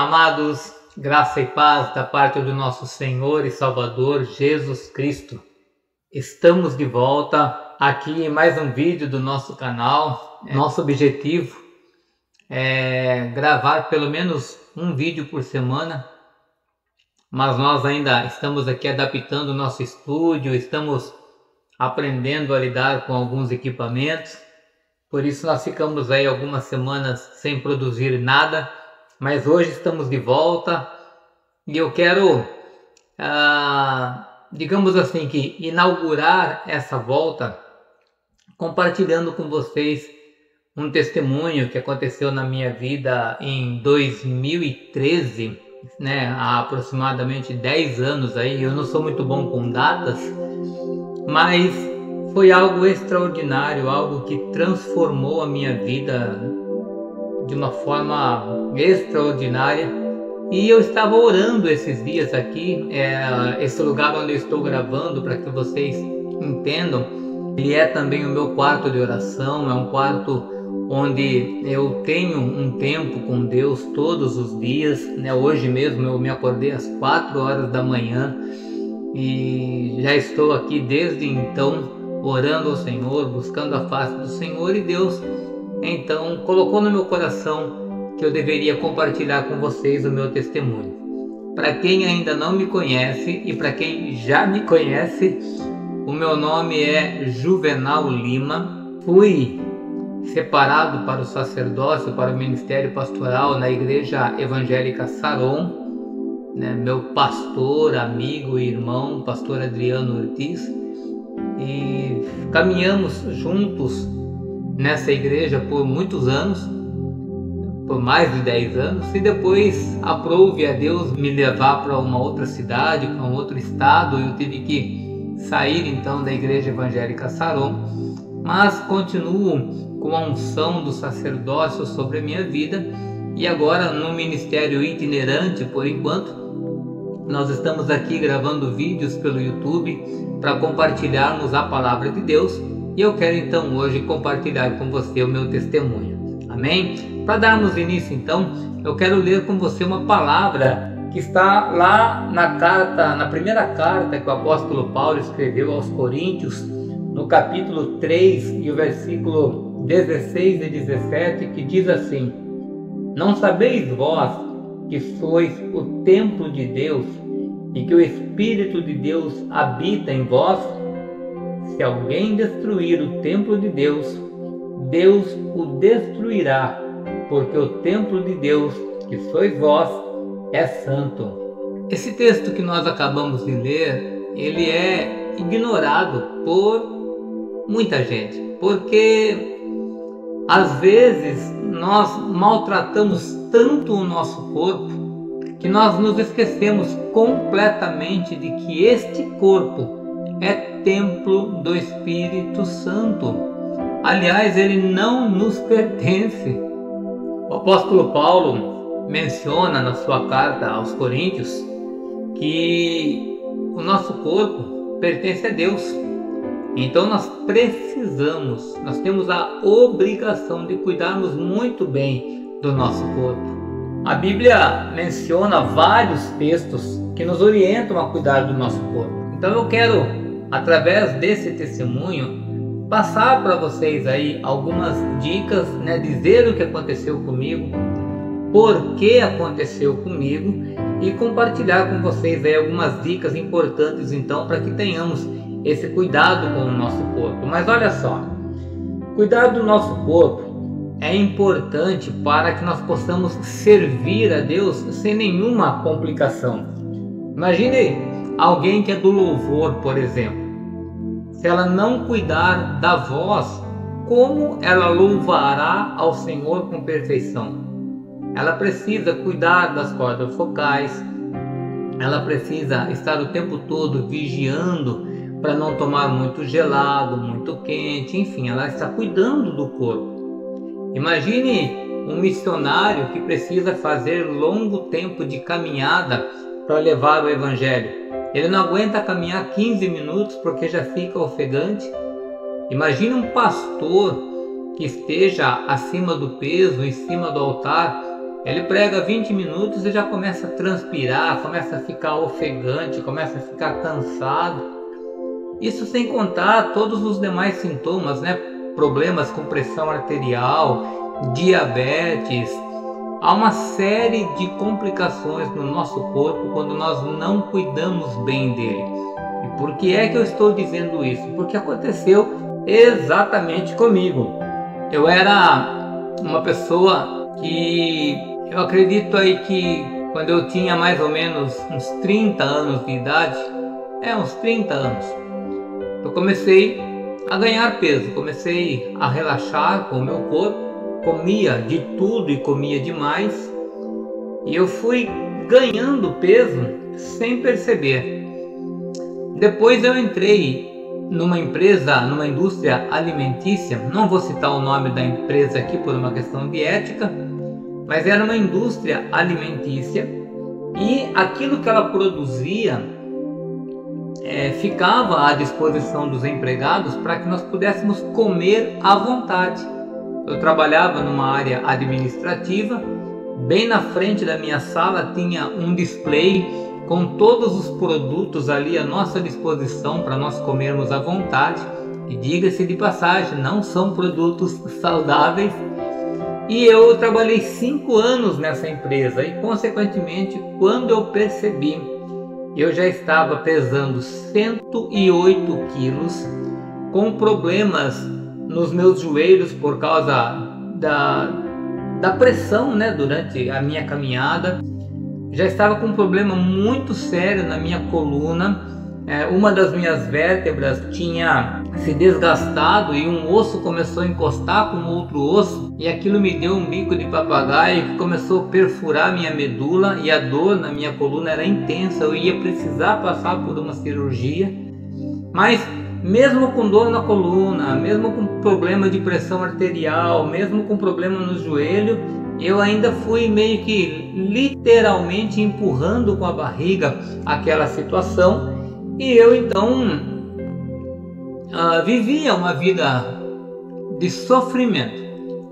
amados, graça e paz da parte do nosso Senhor e Salvador Jesus Cristo. Estamos de volta aqui em mais um vídeo do nosso canal. Nosso objetivo é gravar pelo menos um vídeo por semana, mas nós ainda estamos aqui adaptando o nosso estúdio, estamos aprendendo a lidar com alguns equipamentos, por isso nós ficamos aí algumas semanas sem produzir nada. Mas hoje estamos de volta e eu quero, digamos assim, que inaugurar essa volta compartilhando com vocês um testemunho que aconteceu na minha vida em 2013, né? Há aproximadamente 10 anos aí. Eu não sou muito bom com datas, mas foi algo extraordinário, algo que transformou a minha vida de uma forma extraordinária. E eu estava orando esses dias aqui, esse lugar onde eu estou gravando, para que vocês entendam, ele é também o meu quarto de oração, é um quarto onde eu tenho um tempo com Deus todos os dias, né? Hoje mesmo eu me acordei às 4 horas da manhã e já estou aqui desde então orando ao Senhor, buscando a face do Senhor, e Deus então colocou no meu coração que eu deveria compartilhar com vocês o meu testemunho. Para quem ainda não me conhece e para quem já me conhece, o meu nome é Juvenal Lima. Fui separado para o sacerdócio, para o ministério pastoral na Igreja Evangélica Saron, né? Meu pastor, amigo e irmão, pastor Adriano Ortiz, e caminhamos juntos nessa igreja por muitos anos, por mais de 10 anos, e depois aprouve a Deus me levar para uma outra cidade, para um outro estado. Eu tive que sair então da Igreja Evangélica Saron, mas continuo com a unção do sacerdócio sobre a minha vida, e agora no ministério itinerante por enquanto. Nós estamos aqui gravando vídeos pelo YouTube para compartilharmos a palavra de Deus. E eu quero então hoje compartilhar com você o meu testemunho. Amém? Para darmos início então, eu quero ler com você uma palavra que está lá na primeira carta que o apóstolo Paulo escreveu aos Coríntios, no capítulo 3 e o versículo 16 e 17, que diz assim: Não sabeis vós que sois o templo de Deus e que o Espírito de Deus habita em vós? Se alguém destruir o templo de Deus, Deus o destruirá, porque o templo de Deus, que sois vós, é santo. Esse texto que nós acabamos de ler, ele é ignorado por muita gente, porque às vezes nós maltratamos tanto o nosso corpo que nós nos esquecemos completamente de que este corpo é templo do Espírito Santo. Aliás, ele não nos pertence. O apóstolo Paulo menciona na sua carta aos Coríntios que o nosso corpo pertence a Deus. Então nós temos a obrigação de cuidarmos muito bem do nosso corpo. A Bíblia menciona vários textos que nos orientam a cuidar do nosso corpo. Então eu quero, através desse testemunho, passar para vocês aí algumas dicas, né? Dizer o que aconteceu comigo, por que aconteceu comigo, e compartilhar com vocês aí algumas dicas importantes então para que tenhamos esse cuidado com o nosso corpo. Mas olha só, cuidar do nosso corpo é importante para que nós possamos servir a Deus sem nenhuma complicação. Imagine alguém que é do louvor, por exemplo. Se ela não cuidar da voz, como ela louvará ao Senhor com perfeição? Ela precisa cuidar das cordas vocais, ela precisa estar o tempo todo vigiando para não tomar muito gelado, muito quente, enfim, ela está cuidando do corpo. Imagine um missionário que precisa fazer longo tempo de caminhada para levar o Evangelho. Ele não aguenta caminhar 15 minutos porque já fica ofegante. Imagine um pastor que esteja acima do peso, em cima do altar, Ele prega 20 minutos e já começa a transpirar, começa a ficar ofegante, começa a ficar cansado. Isso sem contar todos os demais sintomas, né? Problemas com pressão arterial, diabetes. Há uma série de complicações no nosso corpo quando nós não cuidamos bem dele. E por que é que eu estou dizendo isso? Porque aconteceu exatamente comigo. Eu era uma pessoa que eu acredito aí que quando eu tinha mais ou menos uns 30 anos de idade, uns 30 anos, eu comecei a ganhar peso, comecei a relaxar com o meu corpo, comia de tudo e comia demais, e eu fui ganhando peso sem perceber. Depois eu entrei numa empresa, numa indústria alimentícia, não vou citar o nome da empresa aqui por uma questão de ética, mas era uma indústria alimentícia e aquilo que ela produzia ficava à disposição dos empregados para que nós pudéssemos comer à vontade. Eu trabalhava numa área administrativa, bem na frente da minha sala tinha um display com todos os produtos ali à nossa disposição para nós comermos à vontade. E diga-se de passagem, não são produtos saudáveis. E eu trabalhei 5 anos nessa empresa e, consequentemente, quando eu percebi, eu já estava pesando 108 quilos, com problemas nos meus joelhos por causa da pressão, né, durante a minha caminhada. Já estava com um problema muito sério na minha coluna. Uma das minhas vértebras tinha se desgastado e um osso começou a encostar com outro osso, e aquilo me deu um bico de papagaio que começou a perfurar minha medula, e a dor na minha coluna era intensa. Eu ia precisar passar por uma cirurgia, mas mesmo com dor na coluna, mesmo com problema de pressão arterial, mesmo com problema no joelho, eu ainda fui meio que literalmente empurrando com a barriga aquela situação. E eu então vivia uma vida de sofrimento,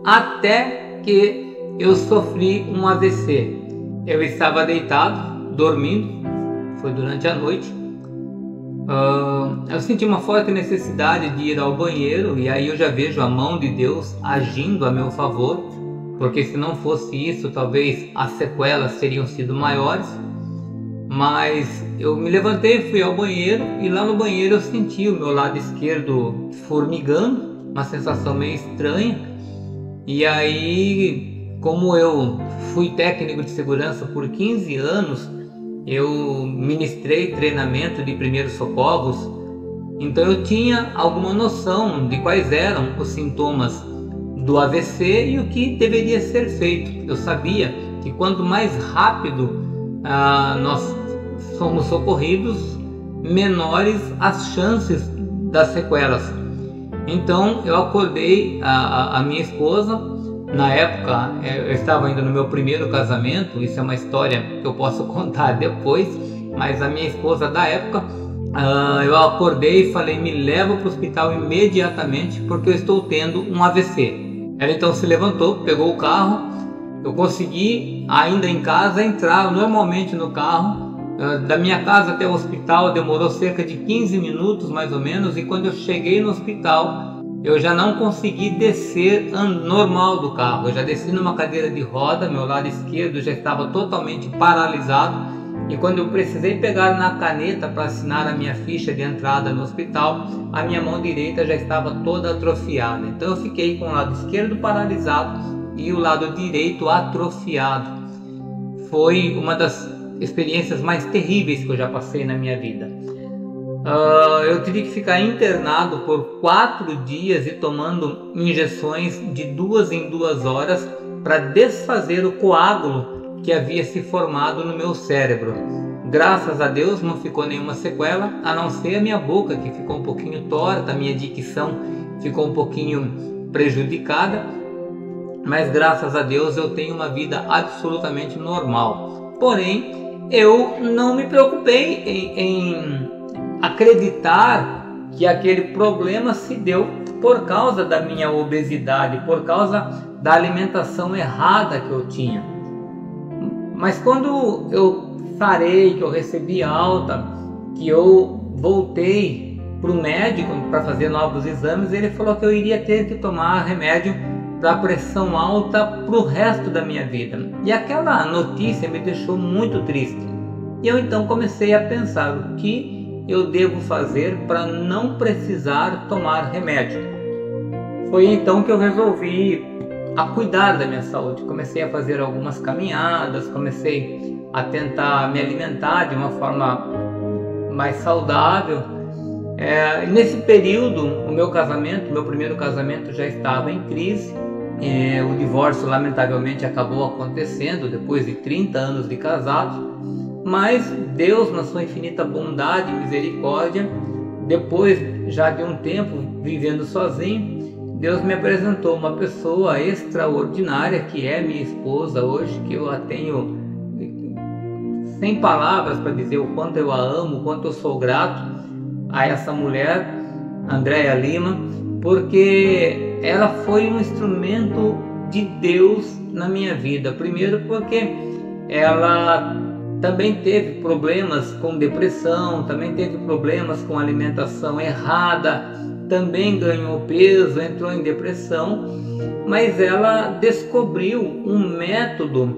até que eu sofri um AVC. Eu estava deitado, dormindo, foi durante a noite. Eu senti uma forte necessidade de ir ao banheiro, e aí eu já vejo a mão de Deus agindo a meu favor, porque se não fosse isso, talvez as sequelas teriam sido maiores. Mas eu me levantei, fui ao banheiro, e lá no banheiro eu senti o meu lado esquerdo formigando, uma sensação meio estranha. E aí, como eu fui técnico de segurança por 15 anos, eu ministrei treinamento de primeiros socorros, então eu tinha alguma noção de quais eram os sintomas do AVC e o que deveria ser feito. Eu sabia que quanto mais rápido nós somos socorridos, menores as chances das sequelas. Então eu acordei a minha esposa. Na época eu estava ainda no meu primeiro casamento, isso é uma história que eu posso contar depois, mas a minha esposa da época, eu acordei e falei: me leva para o hospital imediatamente porque eu estou tendo um AVC. Ela então se levantou, pegou o carro. Eu consegui, ainda em casa, entrar normalmente no carro. Da minha casa até o hospital demorou cerca de 15 minutos mais ou menos, e quando eu cheguei no hospital eu já não consegui descer normal do carro. Eu já desci numa cadeira de roda, meu lado esquerdo já estava totalmente paralisado, e quando eu precisei pegar na caneta para assinar a minha ficha de entrada no hospital, a minha mão direita já estava toda atrofiada. Então eu fiquei com o lado esquerdo paralisado e o lado direito atrofiado. Foi uma das experiências mais terríveis que eu já passei na minha vida. Eu tive que ficar internado por 4 dias e tomando injeções de 2 em 2 horas para desfazer o coágulo que havia se formado no meu cérebro. Graças a Deus não ficou nenhuma sequela, a não ser a minha boca, que ficou um pouquinho torta, a minha dicção ficou um pouquinho prejudicada, mas graças a Deus eu tenho uma vida absolutamente normal. Porém, eu não me preocupei em acreditar que aquele problema se deu por causa da minha obesidade, por causa da alimentação errada que eu tinha. Mas quando eu sarei, que eu recebi alta, que eu voltei para o médico para fazer novos exames, ele falou que eu iria ter que tomar remédio para pressão alta para o resto da minha vida. E aquela notícia me deixou muito triste. E eu então comecei a pensar o que eu devo fazer para não precisar tomar remédio. Foi então que eu resolvi a cuidar da minha saúde. Comecei a fazer algumas caminhadas, comecei a tentar me alimentar de uma forma mais saudável. Nesse período, o meu primeiro casamento já estava em crise. O divórcio lamentavelmente acabou acontecendo depois de 30 anos de casados, mas Deus, na sua infinita bondade e misericórdia, depois já de um tempo vivendo sozinho, Deus me apresentou uma pessoa extraordinária, que é minha esposa hoje, que eu a tenho sem palavras para dizer o quanto eu a amo, o quanto eu sou grato a essa mulher, Andréia Lima, porque ela foi um instrumento de Deus na minha vida. Primeiro porque ela também teve problemas com depressão, também teve problemas com alimentação errada, também ganhou peso, entrou em depressão, mas ela descobriu um método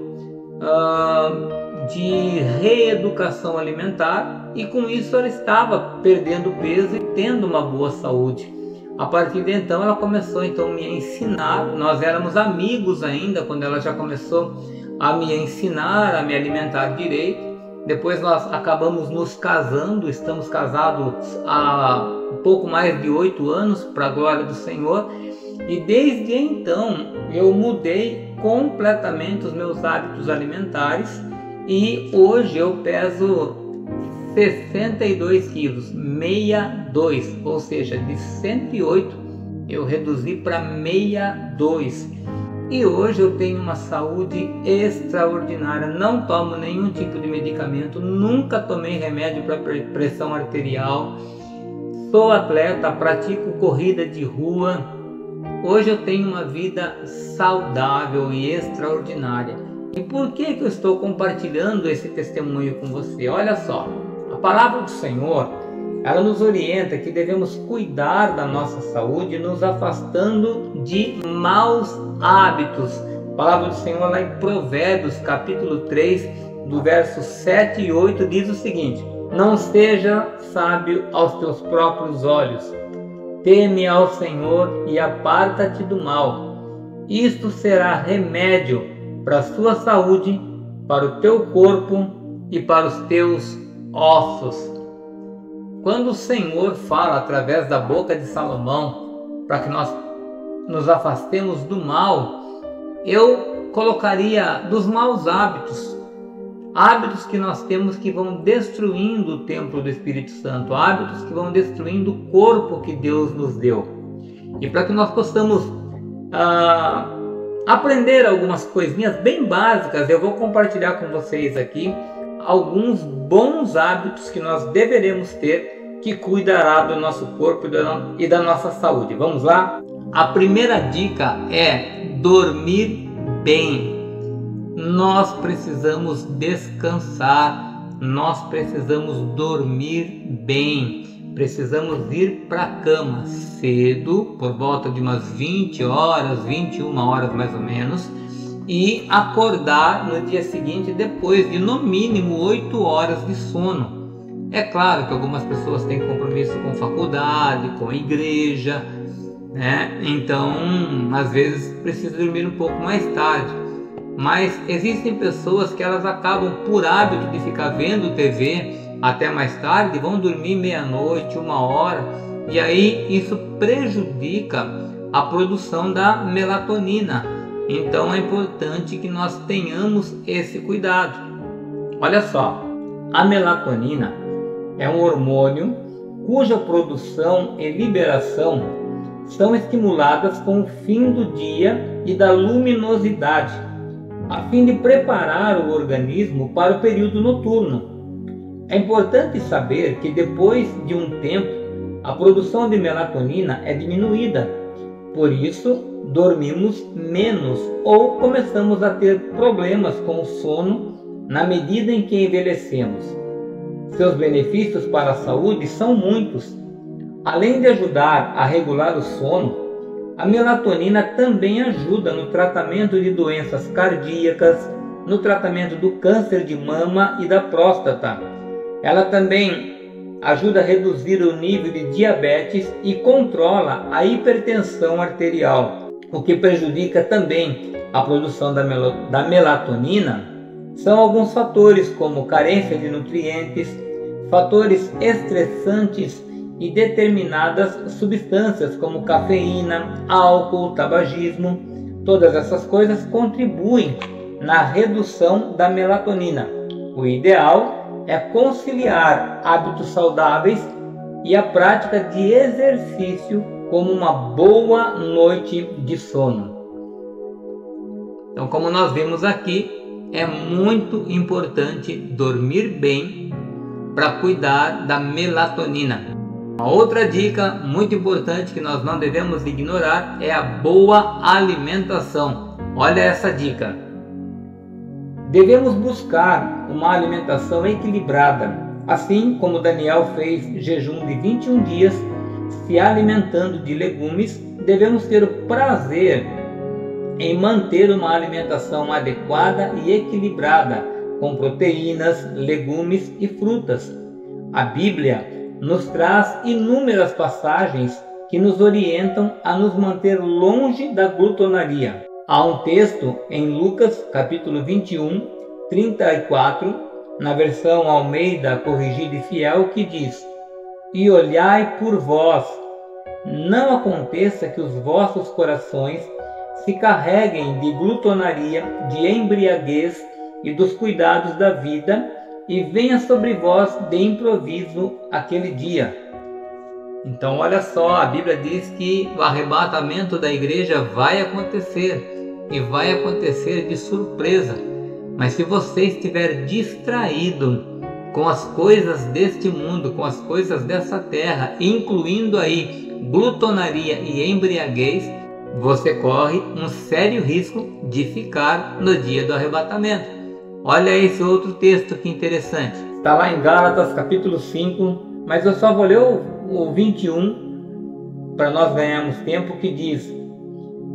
de reeducação alimentar, e com isso ela estava perdendo peso e tendo uma boa saúde. A partir de então ela começou então me ensinar. Nós éramos amigos ainda quando ela já começou a me ensinar a me alimentar direito. Depois nós acabamos nos casando, estamos casados há um pouco mais de 8 anos, para a glória do Senhor. E desde então eu mudei completamente os meus hábitos alimentares e hoje eu peso 62 quilos, 62, ou seja, de 108 eu reduzi para 62. E hoje eu tenho uma saúde extraordinária, não tomo nenhum tipo de medicamento, nunca tomei remédio para pressão arterial, sou atleta, pratico corrida de rua. Hoje eu tenho uma vida saudável e extraordinária. E por que eu estou compartilhando esse testemunho com você? Olha só, a palavra do Senhor, ela nos orienta que devemos cuidar da nossa saúde, nos afastando de maus hábitos. A palavra do Senhor lá em Provérbios, capítulo 3, do verso 7 e 8, diz o seguinte: não seja sábio aos teus próprios olhos, teme ao Senhor e aparta-te do mal. Isto será remédio para a sua saúde, para o teu corpo e para os teus ossos. Quando o Senhor fala através da boca de Salomão para que nós nos afastemos do mal, eu colocaria dos maus hábitos, hábitos que nós temos que vão destruindo o templo do Espírito Santo, hábitos que vão destruindo o corpo que Deus nos deu. E para que nós possamos aprender algumas coisinhas bem básicas, eu vou compartilhar com vocês aqui alguns bons hábitos que nós deveremos ter, que cuidará do nosso corpo e da nossa saúde. Vamos lá? A primeira dica é dormir bem. Nós precisamos descansar, nós precisamos dormir bem, precisamos ir para a cama cedo, por volta de umas 20 horas, 21 horas mais ou menos, e acordar no dia seguinte depois de no mínimo 8 horas de sono. É claro que algumas pessoas têm compromisso com faculdade, com a igreja, né? Então às vezes precisa dormir um pouco mais tarde. Mas existem pessoas que elas acabam por hábito de ficar vendo TV até mais tarde, vão dormir meia-noite, 1 hora, e aí isso prejudica a produção da melatonina. Então é importante que nós tenhamos esse cuidado. Olha só, a melatonina é um hormônio cuja produção e liberação são estimuladas com o fim do dia e da luminosidade, a fim de preparar o organismo para o período noturno. É importante saber que depois de um tempo, a produção de melatonina é diminuída. Por isso, dormimos menos ou começamos a ter problemas com o sono na medida em que envelhecemos. Seus benefícios para a saúde são muitos. Além de ajudar a regular o sono, a melatonina também ajuda no tratamento de doenças cardíacas, no tratamento do câncer de mama e da próstata. Ela também ajuda a reduzir o nível de diabetes e controla a hipertensão arterial. O que prejudica também a produção da melatonina são alguns fatores como carência de nutrientes, fatores estressantes e determinadas substâncias como cafeína, álcool, tabagismo. Todas essas coisas contribuem na redução da melatonina. O ideal é conciliar hábitos saudáveis e a prática de exercício como uma boa noite de sono. Então, como nós vimos aqui, é muito importante dormir bem para cuidar da melatonina. Uma outra dica muito importante que nós não devemos ignorar é a boa alimentação. Olha essa dica. Devemos buscar uma alimentação equilibrada, assim como Daniel fez jejum de 21 dias, se alimentando de legumes. Devemos ter o prazer em manter uma alimentação adequada e equilibrada, com proteínas, legumes e frutas. A Bíblia nos traz inúmeras passagens que nos orientam a nos manter longe da glutonaria. Há um texto em Lucas, capítulo 21, 34, na versão Almeida Corrigida e Fiel, que diz: "E olhai por vós, não aconteça que os vossos corações se carreguem de glutonaria, de embriaguez e dos cuidados da vida, e venha sobre vós de improviso aquele dia." Então olha só, a Bíblia diz que o arrebatamento da igreja vai acontecer, e vai acontecer de surpresa. Mas se você estiver distraído com as coisas deste mundo, com as coisas dessa terra, incluindo aí glutonaria e embriaguez, você corre um sério risco de ficar no dia do arrebatamento. Olha esse outro texto que interessante. Está lá em Gálatas capítulo 5, mas eu só vou ler o 21 para nós ganharmos tempo, que diz: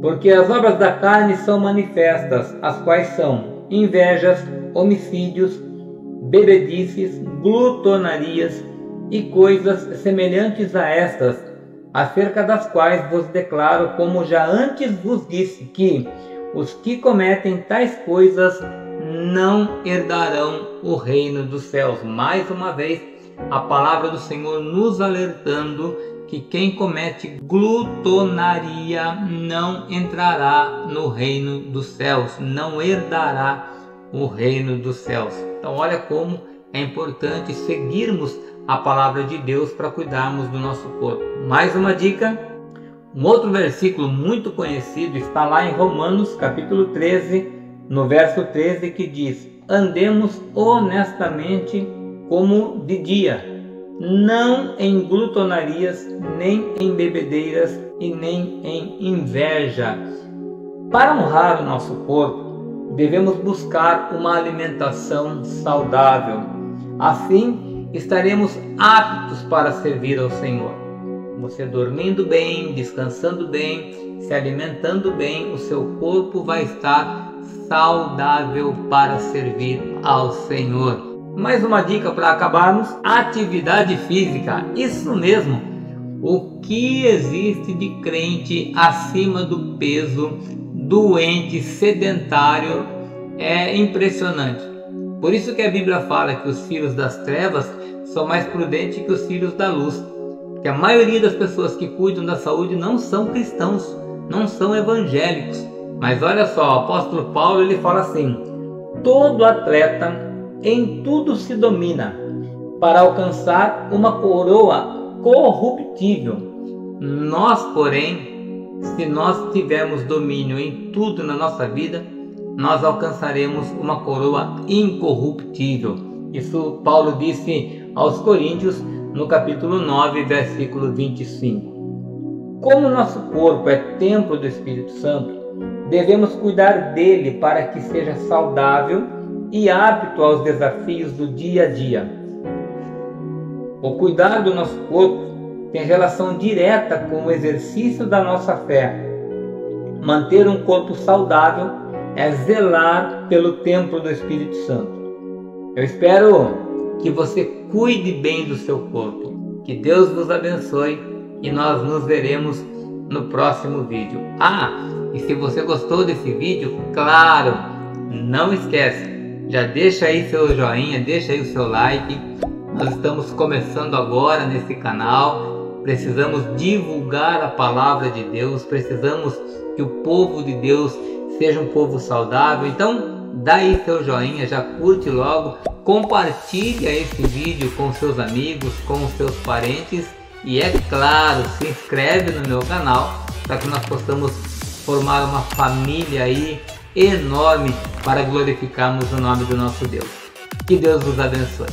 "Porque as obras da carne são manifestas, as quais são invejas, homicídios, bebedices, glutonarias e coisas semelhantes a estas, acerca das quais vos declaro, como já antes vos disse, que os que cometem tais coisas não herdarão o reino dos céus." Mais uma vez, a palavra do Senhor nos alertando que quem comete glutonaria não entrará no reino dos céus, não herdará o reino dos céus. Então olha como é importante seguirmos a palavra de Deus para cuidarmos do nosso corpo. Mais uma dica, um outro versículo muito conhecido está lá em Romanos capítulo 13, no verso 13, que diz: "Andemos honestamente como de dia, não em glutonarias, nem em bebedeiras e nem em inveja." Para honrar o nosso corpo, devemos buscar uma alimentação saudável. Assim, estaremos aptos para servir ao Senhor. Você dormindo bem, descansando bem, se alimentando bem, o seu corpo vai estar saudável para servir ao Senhor. Mais uma dica para acabarmos: atividade física. Isso mesmo, o que existe de crente acima do peso, doente, sedentário, é impressionante. Por isso que a Bíblia fala que os filhos das trevas são mais prudentes que os filhos da luz. Que a maioria das pessoas que cuidam da saúde não são cristãos, não são evangélicos. Mas olha só, o apóstolo Paulo ele fala assim: "Todo atleta em tudo se domina, para alcançar uma coroa corruptível. Nós, porém, se nós tivermos domínio em tudo na nossa vida, nós alcançaremos uma coroa incorruptível." Isso Paulo disse aos Coríntios, no capítulo 9, versículo 25. Como nosso corpo é templo do Espírito Santo, devemos cuidar dele para que seja saudável e apto aos desafios do dia a dia. O cuidar do nosso corpo tem relação direta com o exercício da nossa fé. Manter um corpo saudável é zelar pelo templo do Espírito Santo. Eu espero que você cuide bem do seu corpo. Que Deus vos abençoe e nós nos veremos no próximo vídeo. E se você gostou desse vídeo, claro, não esquece, já deixa aí seu joinha, deixa aí o seu like. Nós estamos começando agora nesse canal, precisamos divulgar a palavra de Deus, precisamos que o povo de Deus seja um povo saudável. Então dá aí seu joinha, já curte logo, compartilha esse vídeo com seus amigos, com os seus parentes e é claro, se inscreve no meu canal para que nós possamos formar uma família aí enorme para glorificarmos o nome do nosso Deus. Que Deus vos abençoe.